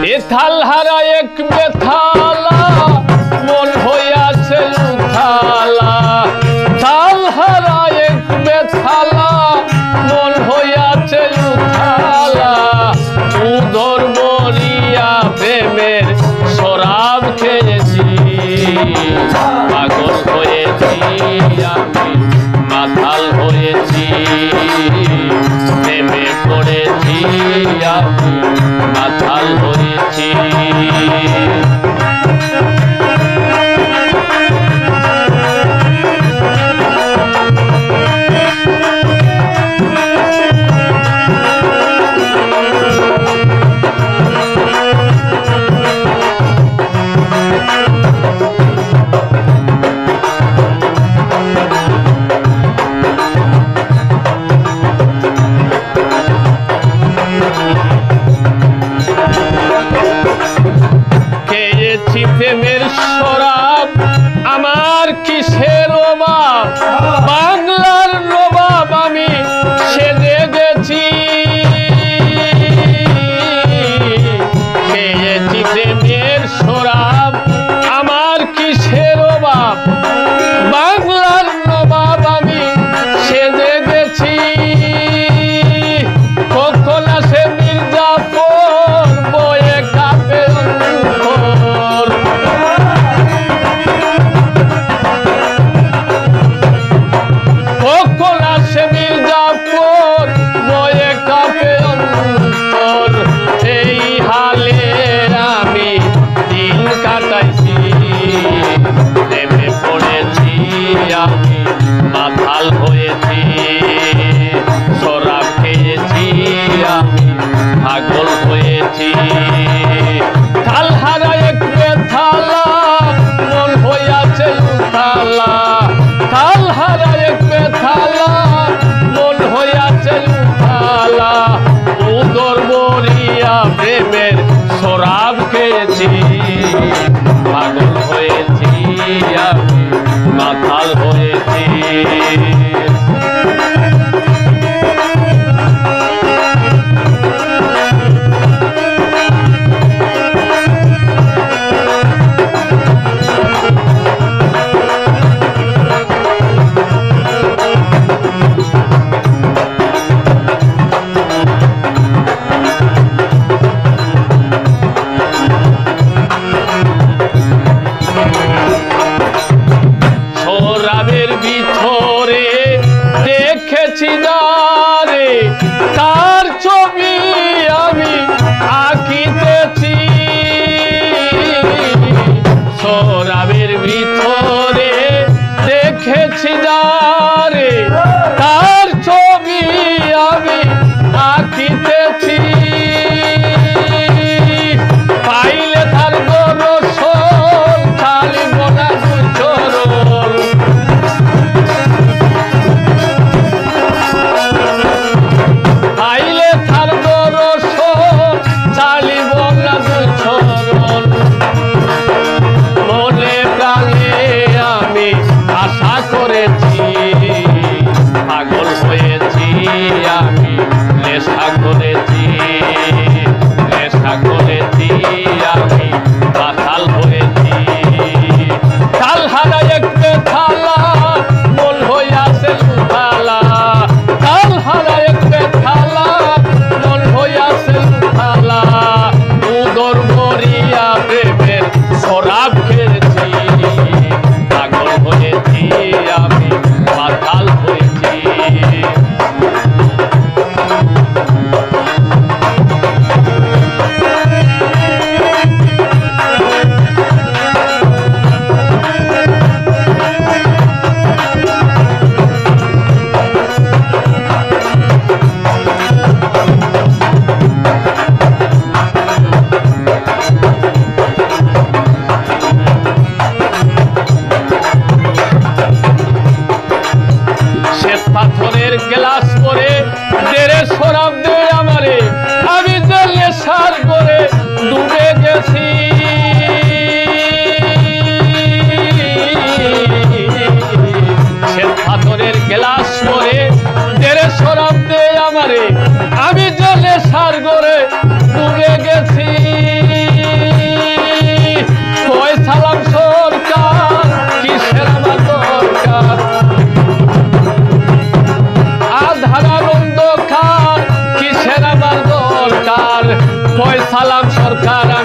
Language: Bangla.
এথাল হারা এক বেথালা মন হইয়াছে উথালা, থাল হারা এক বেথালা মন হইয়াছে উথালা। উদর বরিয়া প্রেমের শরাব খেয়েছি, পাগল হয়েছি আমি, মাতাল হয়েছি, প্রেমে পড়েছি আমি, মাতাল হয়েছি। প্রেমের শরাব আমার কিসের অভাব, বাংলার নবাব আমি সেজে গেছি। খেয়েছি প্রেমের শরাব আমার কিসের অভাব, বাংলার নবাব আমি সেজে গেছি। কখন আসে মির্জাফর বয়ে কাঁপে অন্তর, কখন আসে মির্জাফর বয়ে কাঁপে অন্তর। এই হালে আমি দিন কাটাইছি, প্রেমে পড়েছি আমি, মাতাল হয়েছি, শরাব খেয়েছি আমি, পাগল হয়েছি। থাল হারা এক বেথালা মন হইয়াছে উথালা, থাল হারা এক বেথালা মন হইয়াছে উথালা। উদর বরিয়া প্রেমের শরাব খেয়েছি, পাগল হয়েছি আমি, মাতাল হয়েছি। ফয়সালাম সরকার